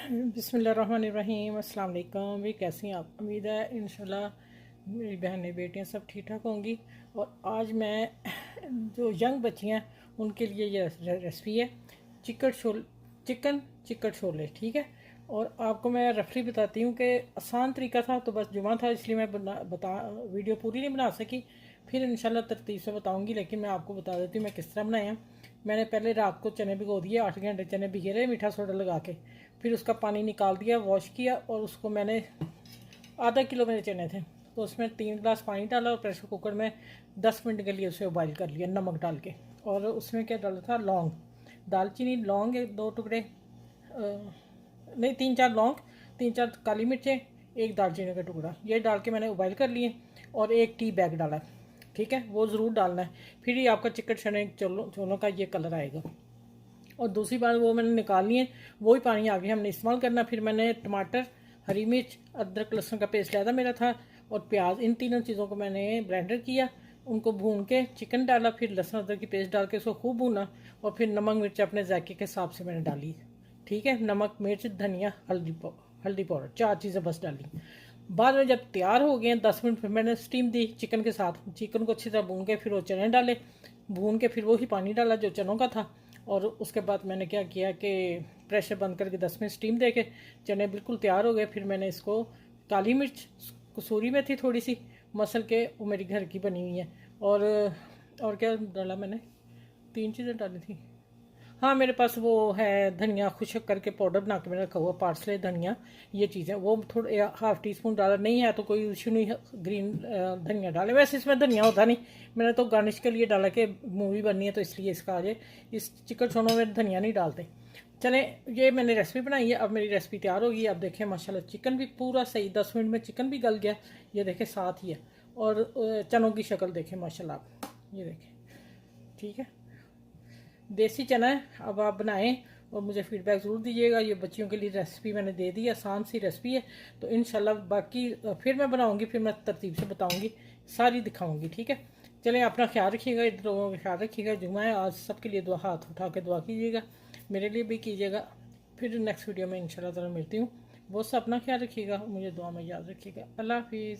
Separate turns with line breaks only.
बिस्मिल्लाहिर्रहमानिर्रहीम अस्सलाम वालेकुम। भी कैसी हैं आप? उम्मीद है इंशाल्लाह मेरी बहनें बेटियां सब ठीक ठाक होंगी। और आज मैं जो यंग बच्चियां हैं उनके लिए ये रेसिपी है चिकन चिकन छोले। ठीक है। और आपको मैं रफली बताती हूँ कि आसान तरीका था, तो बस जुमा था इसलिए मैं वीडियो पूरी नहीं बना सकी। फिर इंशाल्लाह तरतीब से बताऊँगी, लेकिन मैं आपको बता देती हूँ मैं किस तरह बनाया। मैंने पहले रात को चने भिगो दिए, 8 घंटे चने भिगे रहे मीठा सोडा लगा के। फिर उसका पानी निकाल दिया, वॉश किया, और उसको मैंने आधा किलो मेरे चने थे तो उसमें 3 गिलास पानी डाला और प्रेशर कुकर में 10 मिनट के लिए उसे उबाइल कर लिया नमक डाल के। और उसमें क्या डाला था, लौंग, दालचीनी, लौंग एक 2 टुकड़े, नहीं 3-4 लौंग, 3-4 काली मिर्चें, एक दालचीनी का टुकड़ा, ये डाल के मैंने उबाइल कर लिए। और एक टी बैग डाला। ठीक है, वो ज़रूर डालना है, फिर ही आपका चिकन चने छोलों का ये कलर आएगा। और दूसरी बात वो मैंने निकाल ली है, वही पानी आगे हमने इस्तेमाल करना। फिर मैंने टमाटर, हरी मिर्च, अदरक लहसुन का पेस्ट लिया था मेरा था, और प्याज, इन तीनों चीज़ों को मैंने ब्लेंडर किया, उनको भून के चिकन डाला, फिर लहसुन अदरक की पेस्ट डाल के उसको खूब भूना। और फिर नमक मिर्च अपने जायके के हिसाब से मैंने डाली। ठीक है, नमक मिर्च धनिया हल्दी पाउडर, 4 चीज़ें बस डाली। बाद में जब तैयार हो गए 10 मिनट, फिर मैंने स्टीम दी चिकन के साथ। चिकन को अच्छी तरह भून के फिर वो चने डाले, भून के फिर वही पानी डाला जो चनों का था। और उसके बाद मैंने क्या किया कि प्रेशर बंद करके 10 मिनट स्टीम दे के चने बिल्कुल तैयार हो गए। फिर मैंने इसको काली मिर्च, कसूरी मेथी थोड़ी सी मसल के, वो मेरी घर की बनी हुई है। और क्या डाला मैंने, 3 चीज़ें डाली थी। हाँ, मेरे पास वो है धनिया खुशक करके पाउडर बना के मैंने रखा हुआ, पार्सले धनिया, ये चीज़ें वो थोड़े हाफ टी स्पून डाला। नहीं है तो कोई इशू नहीं है, ग्रीन धनिया डाले। वैसे इसमें धनिया होता नहीं, मैंने तो गार्निश के लिए डाला कि मूवी बननी है तो इसलिए इसका आज इस चिकन छोलों में धनिया नहीं डालते। चलें, ये मैंने रेसिपी बनाई है, अब मेरी रेसिपी तैयार होगी। अब देखें माशाल्लाह चिकन भी पूरा सही 10 मिनट में चिकन भी गल गया, ये देखें साथ ही है। और चनों की शक्ल देखें माशाल्लाह आप, ये देखें। ठीक है, देसी चना है। अब आप बनाएं और मुझे फीडबैक ज़रूर दीजिएगा। ये बच्चियों के लिए रेसिपी मैंने दे दी, आसान सी रेसिपी है। तो इंशाल्लाह बाकी फिर मैं बनाऊंगी, फिर मैं तरतीब से बताऊंगी, सारी दिखाऊंगी। ठीक है, चलें, अपना ख्याल रखिएगा, इधर लोगों का ख्याल रखिएगा। जुमा है आज, सबके लिए दुआ, हाथ उठा के दुआ कीजिएगा, मेरे लिए भी कीजिएगा। फिर नेक्स्ट वीडियो में इंशाल्लाह ताला मिलती हूँ। बहुत सा अपना ख्याल रखिएगा, मुझे दुआ में याद रखिएगा। अल्लाह हाफिज़।